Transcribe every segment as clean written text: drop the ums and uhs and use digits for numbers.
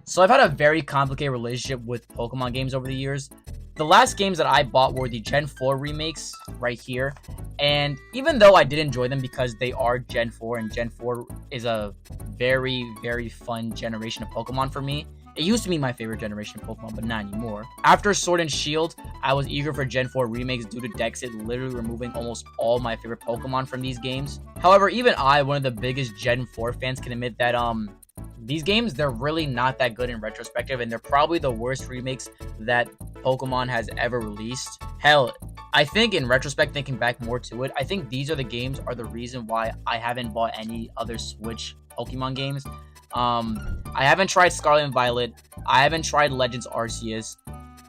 So I've had a very complicated relationship with Pokemon games over the years. The last games that I bought were the Gen 4 remakes right here. And even though I did enjoy them because they are Gen 4 and Gen 4 is a very, very fun generation of Pokemon for me. It used to be my favorite generation of Pokemon, but not anymore. After Sword and Shield, I was eager for Gen 4 remakes due to Dexit literally removing almost all my favorite Pokemon from these games. However, even I, one of the biggest Gen 4 fans, can admit that these games, they're really not that good in retrospective, and they're probably the worst remakes that Pokemon has ever released. Hell, I think in retrospect, thinking back more to it, I think these are the games are the reason why I haven't bought any other Switch Pokemon games. I haven't tried Scarlet and Violet. I haven't tried Legends Arceus.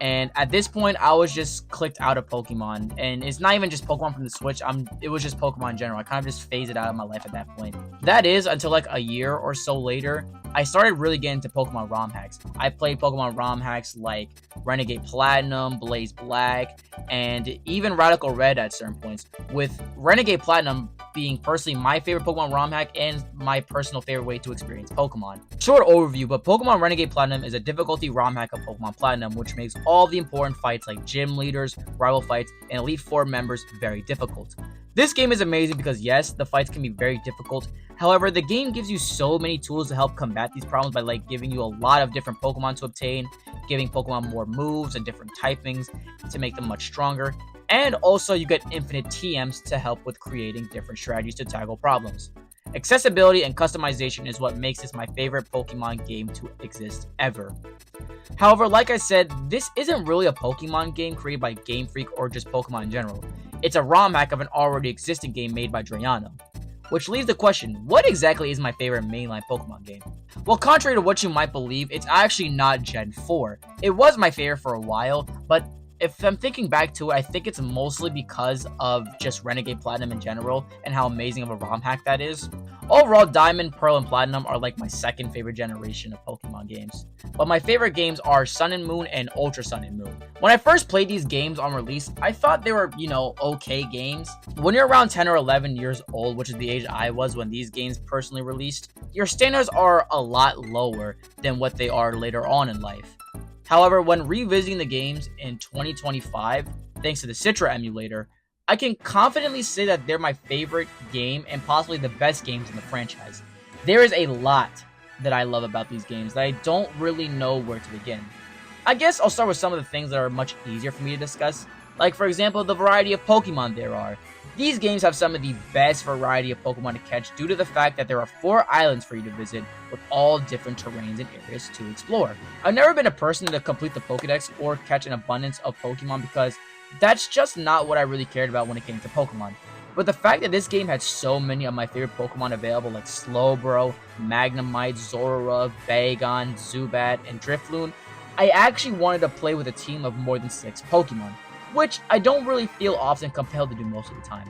And at this point, I was just clicked out of Pokemon. And it's not even just Pokemon from the Switch. It was just Pokemon in general. I kind of just phased it out of my life at that point. That is until like a year or so later, I started really getting into Pokemon ROM hacks. I played Pokemon ROM hacks like Renegade Platinum, Blaze Black, and even Radical Red at certain points, with Renegade Platinum being personally my favorite Pokemon ROM hack and my personal favorite way to experience Pokemon. Short overview, but Pokemon Renegade Platinum is a difficulty ROM hack of Pokemon Platinum, which makes all the important fights like gym leaders, rival fights, and Elite Four members very difficult. This game is amazing because yes, the fights can be very difficult. However, the game gives you so many tools to help combat these problems by like giving you a lot of different Pokemon to obtain, giving Pokemon more moves and different typings to make them much stronger. And also you get infinite TMs to help with creating different strategies to tackle problems. Accessibility and customization is what makes this my favorite Pokemon game to exist ever. However, like I said, this isn't really a Pokemon game created by Game Freak or just Pokemon in general. It's a ROM hack of an already existing game made by Drayano. Which leaves the question, what exactly is my favorite mainline Pokemon game? Well, contrary to what you might believe, it's actually not Gen 4. It was my favorite for a while, but if I'm thinking back to it, I think it's mostly because of just Renegade Platinum in general and how amazing of a ROM hack that is. Overall, Diamond, Pearl, and Platinum are like my second favorite generation of Pokemon games. But my favorite games are Sun and Moon and Ultra Sun and Moon. When I first played these games on release, I thought they were, okay games. When you're around 10 or 11 years old, which is the age I was when these games personally released, your standards are a lot lower than what they are later on in life. However, when revisiting the games in 2025, thanks to the Citra emulator, I can confidently say that they're my favorite game and possibly the best games in the franchise. There is a lot that I love about these games that I don't really know where to begin. I guess I'll start with some of the things that are much easier for me to discuss, like for example the variety of Pokemon there are. These games have some of the best variety of Pokemon to catch due to the fact that there are 4 islands for you to visit with all different terrains and areas to explore. I've never been a person to complete the Pokedex or catch an abundance of Pokemon because that's just not what I really cared about when it came to Pokemon. But the fact that this game had so many of my favorite Pokemon available like Slowbro, Magnemite, Zorora, Bagon, Zubat, and Drifloon, I actually wanted to play with a team of more than 6 Pokemon, which I don't really feel often compelled to do most of the time.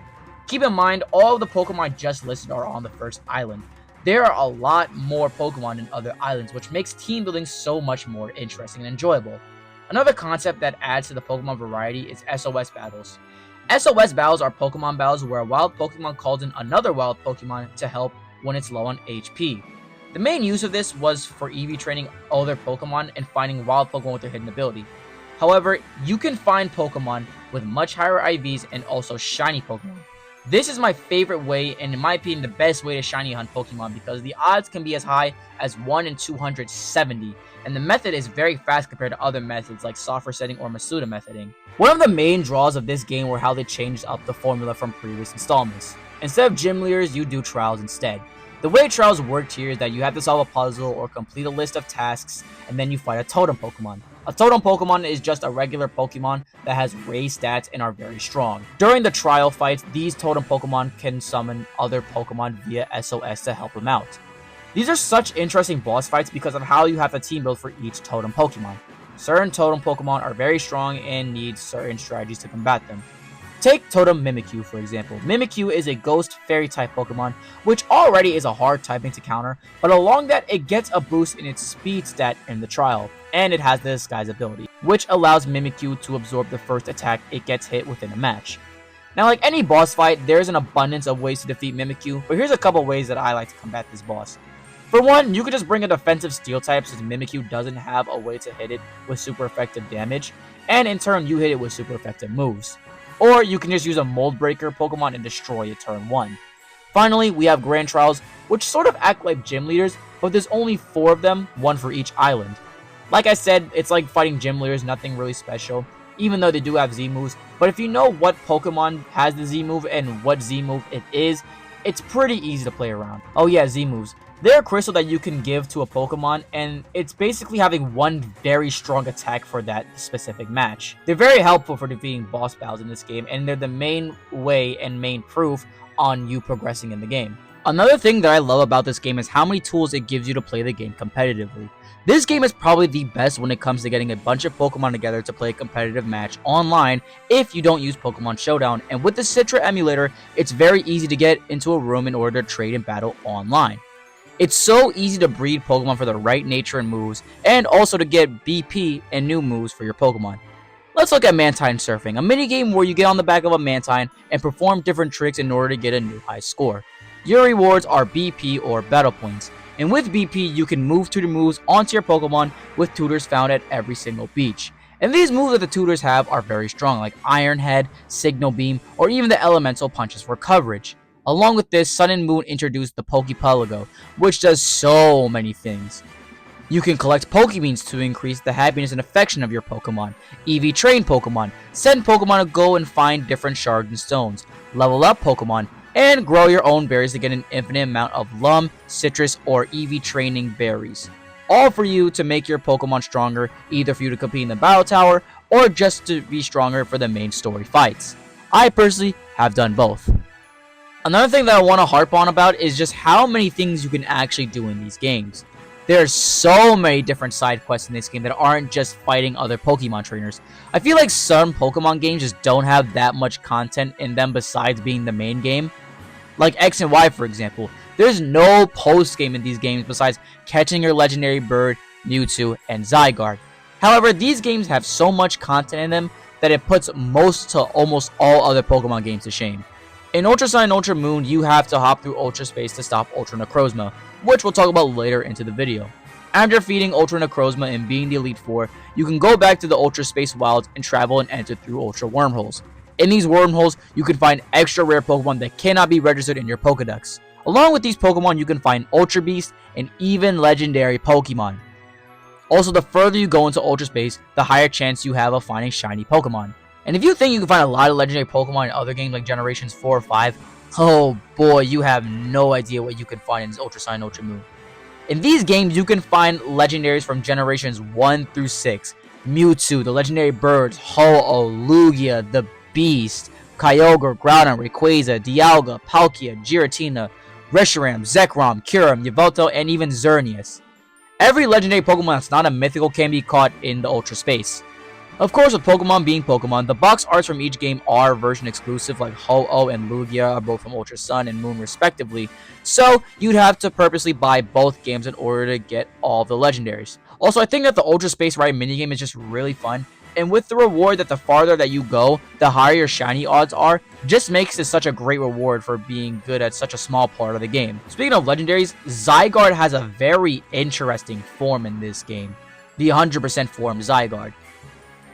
Keep in mind, all of the Pokemon just listed are on the first island. There are a lot more Pokemon in other islands, which makes team building so much more interesting and enjoyable. Another concept that adds to the Pokemon variety is SOS battles. SOS battles are Pokemon battles where a wild Pokemon calls in another wild Pokemon to help when it's low on HP. The main use of this was for EV training other Pokemon and finding wild Pokemon with their hidden ability. However, you can find Pokemon with much higher IVs and also shiny Pokemon. This is my favorite way and in my opinion the best way to shiny hunt Pokemon because the odds can be as high as 1 in 270 and the method is very fast compared to other methods like software setting or Masuda methoding. One of the main draws of this game were how they changed up the formula from previous installments. Instead of gym leaders, you do trials instead. The way trials worked here is that you have to solve a puzzle or complete a list of tasks and then you fight a totem Pokemon. A totem Pokemon is just a regular Pokemon that has raised stats and are very strong. During the trial fights, these totem Pokemon can summon other Pokemon via SOS to help them out. These are such interesting boss fights because of how you have to team build for each totem Pokemon. Certain totem Pokemon are very strong and need certain strategies to combat them. Take Totem Mimikyu for example. Mimikyu is a ghost fairy type Pokemon, which already is a hard typing to counter, but along that it gets a boost in its speed stat in the trial, and it has the disguise ability, which allows Mimikyu to absorb the first attack it gets hit within a match. Now like any boss fight, there is an abundance of ways to defeat Mimikyu, but here's a couple ways that I like to combat this boss. For one, you could just bring a defensive steel type since Mimikyu doesn't have a way to hit it with super effective damage, and in turn you hit it with super effective moves. Or you can just use a Mold Breaker Pokemon and destroy it turn 1. Finally, we have Grand Trials, which sort of act like gym leaders, but there's only 4 of them, 1 for each island. Like I said, it's like fighting gym leaders, nothing really special, even though they do have Z moves, but if you know what Pokemon has the Z move and what Z move it is, it's pretty easy to play around. Oh yeah, Z moves. They're a crystal that you can give to a Pokemon, and it's basically having one very strong attack for that specific match. They're very helpful for defeating boss battles in this game, and they're the main way and main proof on you progressing in the game. Another thing that I love about this game is how many tools it gives you to play the game competitively. This game is probably the best when it comes to getting a bunch of Pokemon together to play a competitive match online if you don't use Pokemon Showdown, and with the Citra emulator, it's very easy to get into a room in order to trade and battle online. It's so easy to breed Pokemon for the right nature and moves, and also to get BP and new moves for your Pokemon. Let's look at Mantine Surfing, a minigame where you get on the back of a Mantine and perform different tricks in order to get a new high score. Your rewards are BP or Battle Points, and with BP you can move tutor moves onto your Pokemon with tutors found at every single beach. And these moves that the tutors have are very strong, like Iron Head, Signal Beam, or even the Elemental Punches for coverage. Along with this, Sun and Moon introduced the Pokepelago, which does so many things. You can collect Pokebeans to increase the happiness and affection of your Pokemon, EV train Pokemon, send Pokemon to go and find different shards and stones, level up Pokemon, and grow your own berries to get an infinite amount of Lum, Citrus, or EV training berries. All for you to make your Pokemon stronger, either for you to compete in the Battle Tower, or just to be stronger for the main story fights. I personally have done both. Another thing that I want to harp on about is just how many things you can actually do in these games. There's so many different side quests in this game that aren't just fighting other Pokemon trainers. I feel like some Pokemon games just don't have that much content in them besides being the main game. Like X and Y, for example. There's no post-game in these games besides catching your legendary bird, Mewtwo, and Zygarde. However, these games have so much content in them that it puts most to almost all other Pokemon games to shame. In Ultra Sun and Ultra Moon, you have to hop through Ultra Space to stop Ultra Necrozma, which we'll talk about later into the video. After defeating Ultra Necrozma and being the Elite Four, you can go back to the Ultra Space Wilds and travel and enter through Ultra Wormholes. In these wormholes, you can find extra rare Pokemon that cannot be registered in your Pokedex. Along with these Pokemon, you can find Ultra Beast and even legendary Pokemon. Also, the further you go into Ultra Space, the higher chance you have of finding shiny Pokemon. And if you think you can find a lot of legendary Pokemon in other games like Generations 4 or 5, oh boy, you have no idea what you can find in Ultra Sun and Ultra Moon. In these games, you can find legendaries from Generations 1 through 6. Mewtwo, the legendary birds, Ho-Oh, Lugia, the Beast, Kyogre, Groudon, Rayquaza, Dialga, Palkia, Giratina, Reshiram, Zekrom, Kyurem, Yveltal, and even Xerneas. Every legendary Pokemon that's not a mythical can be caught in the Ultra Space. Of course, with Pokemon being Pokemon, the box arts from each game are version exclusive, like Ho-Oh and Lugia are both from Ultra Sun and Moon respectively, so you'd have to purposely buy both games in order to get all the legendaries. Also, I think that the Ultra Space Ride minigame is just really fun, and with the reward that the farther that you go, the higher your shiny odds are, just makes this such a great reward for being good at such a small part of the game. Speaking of legendaries, Zygarde has a very interesting form in this game, the 100% form Zygarde.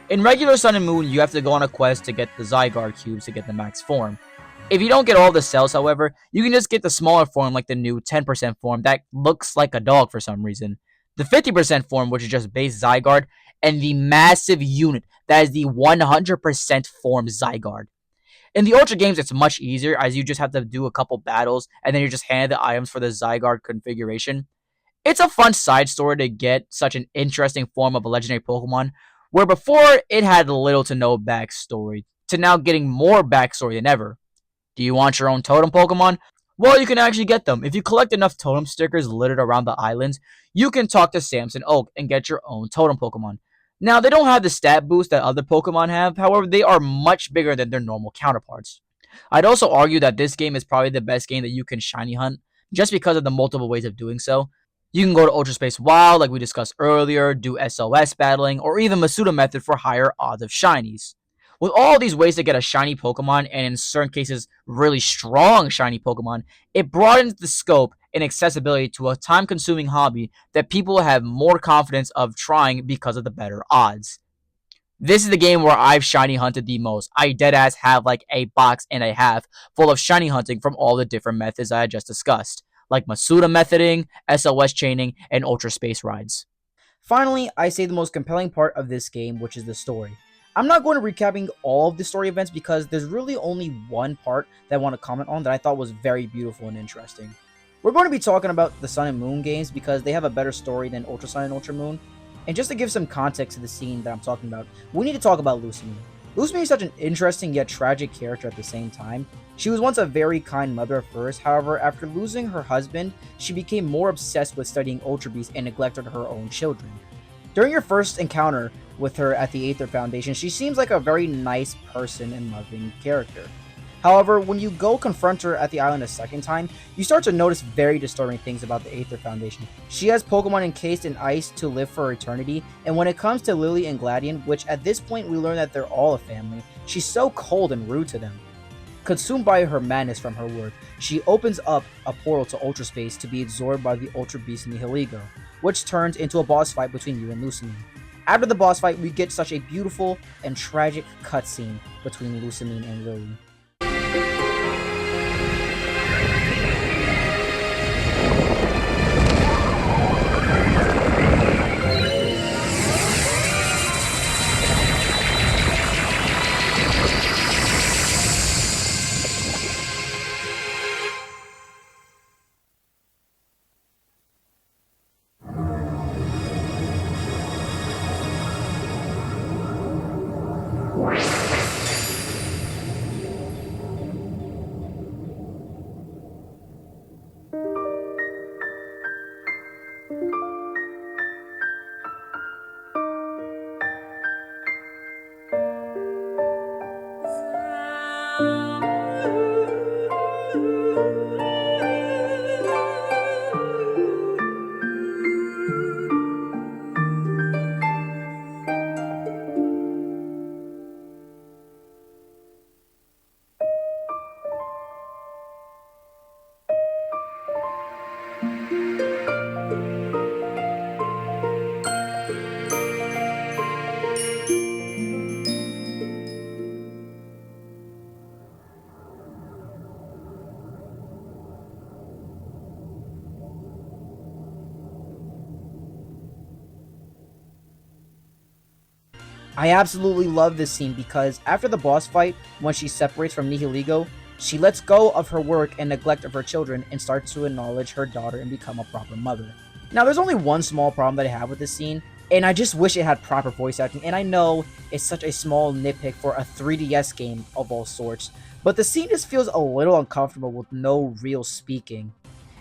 In regular Sun and Moon, you have to go on a quest to get the Zygarde cubes to get the max form. If you don't get all the cells, however, you can just get the smaller form like the new 10% form that looks like a dog for some reason, the 50% form which is just base Zygarde, and the massive unit that is the 100% form Zygarde. In the Ultra games, it's much easier as you just have to do a couple battles and then you're just handed the items for the Zygarde configuration. It's a fun side story to get such an interesting form of a legendary Pokemon, where before it had little to no backstory, to now getting more backstory than ever. Do you want your own totem Pokemon? Well, you can actually get them. If you collect enough totem stickers littered around the islands, you can talk to Samson Oak and get your own totem Pokemon. Now, they don't have the stat boost that other Pokemon have, however, they are much bigger than their normal counterparts. I'd also argue that this game is probably the best game that you can shiny hunt, just because of the multiple ways of doing so. You can go to Ultra Space Wild, like we discussed earlier, do SOS battling, or even Masuda method for higher odds of shinies. With all these ways to get a shiny Pokemon, and in certain cases, really strong shiny Pokemon, it broadens the scope and accessibility to a time-consuming hobby that people have more confidence of trying because of the better odds. This is the game where I've shiny hunted the most. I deadass have like a box and a half full of shiny hunting from all the different methods I just discussed, like Masuda methoding, SOS chaining, and Ultra Space rides. Finally, I say the most compelling part of this game, which is the story. I'm not going to recapping all of the story events because there's really only one part that I want to comment on that I thought was very beautiful and interesting. We're going to be talking about the Sun and Moon games because they have a better story than Ultra Sun and Ultra Moon. And just to give some context to the scene that I'm talking about, we need to talk about Lucy. Lucy is such an interesting yet tragic character at the same time. She was once a very kind mother at first, however, after losing her husband, she became more obsessed with studying Ultra Beasts and neglected her own children. During your first encounter with her at the Aether Foundation, she seems like a very nice person and loving character. However, when you go confront her at the island a second time, you start to notice very disturbing things about the Aether Foundation. She has Pokemon encased in ice to live for eternity, and when it comes to Lily and Gladion, which at this point we learn that they're all a family, she's so cold and rude to them. Consumed by her madness from her work, she opens up a portal to Ultra Space to be absorbed by the Ultra Beast Nihiligo, which turns into a boss fight between you and Lucamine. After the boss fight, we get such a beautiful and tragic cutscene between Lucamine and Lily. I absolutely love this scene because after the boss fight, when she separates from Nihiligo, she lets go of her work and neglect of her children and starts to acknowledge her daughter and become a proper mother. Now, there's only one small problem that I have with this scene, and I just wish it had proper voice acting, and I know it's such a small nitpick for a 3DS game of all sorts, but the scene just feels a little uncomfortable with no real speaking.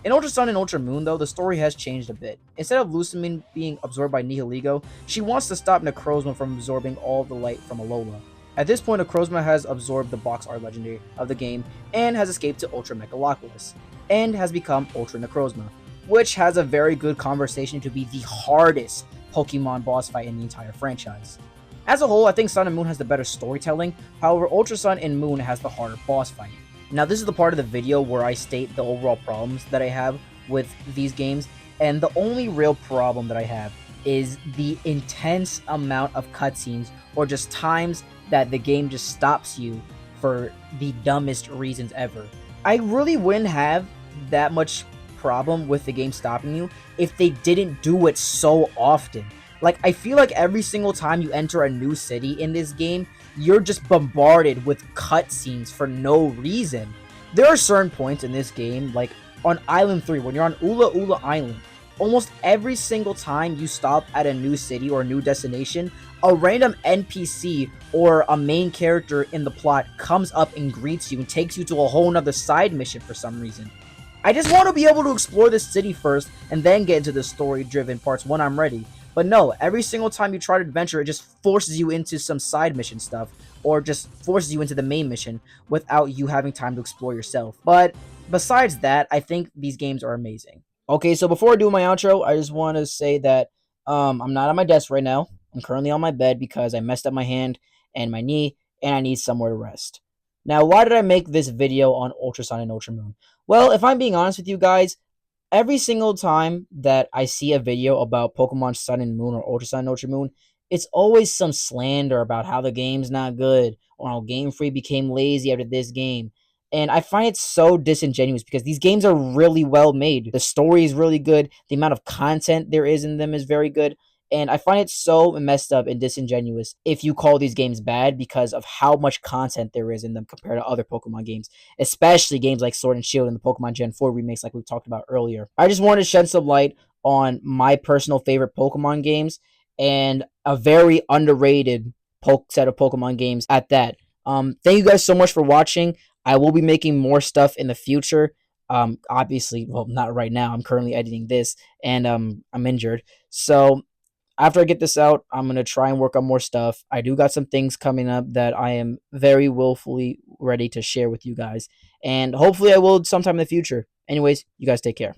In Ultra Sun and Ultra Moon, though, the story has changed a bit. Instead of Lucamine being absorbed by Nihiligo, she wants to stop Necrozma from absorbing all the light from Alola. At this point, Necrozma has absorbed the box art legendary of the game and has escaped to Ultra Megalopolis, and has become Ultra Necrozma, which has a very good conversation to be the hardest Pokemon boss fight in the entire franchise. As a whole, I think Sun and Moon has the better storytelling, however, Ultra Sun and Moon has the harder boss fight. Now, this is the part of the video where I state the overall problems that I have with these games, and the only real problem that I have is the intense amount of cutscenes or just times that the game just stops you for the dumbest reasons ever. I really wouldn't have that much problem with the game stopping you if they didn't do it so often. Like, I feel like every single time you enter a new city in this game, you're just bombarded with cutscenes for no reason. There are certain points in this game, like on Island 3, when you're on Ula Ula Island, almost every single time you stop at a new city or a new destination, a random NPC or a main character in the plot comes up and greets you and takes you to a whole nother side mission for some reason. I just want to be able to explore this city first and then get into the story-driven parts when I'm ready. But no, every single time you try to adventure, it just forces you into some side mission stuff, or just forces you into the main mission without you having time to explore yourself. But besides that, I think these games are amazing. Okay, so before I do my outro, I just want to say that I'm not at my desk right now. I'm currently on my bed because I messed up my hand and my knee, and I need somewhere to rest. Now, why did I make this video on Ultra Sun and Ultra Moon? Well, if I'm being honest with you guys, every single time that I see a video about Pokemon Sun and Moon or Ultra Sun and Ultra Moon, it's always some slander about how the game's not good or how Game Freak became lazy after this game. And I find it so disingenuous because these games are really well made. The story is really good. The amount of content there is in them is very good. And I find it so messed up and disingenuous if you call these games bad because of how much content there is in them compared to other Pokemon games, especially games like Sword and Shield and the Pokemon Gen 4 remakes, like we talked about earlier. I just wanted to shed some light on my personal favorite Pokemon games and a very underrated set of Pokemon games at that. Thank you guys so much for watching. I will be making more stuff in the future. Obviously, well, not right now. I'm currently editing this, and I'm injured. So after I get this out, I'm gonna try and work on more stuff. I do got some things coming up that I am very willfully ready to share with you guys, and hopefully I will sometime in the future. Anyways, you guys take care.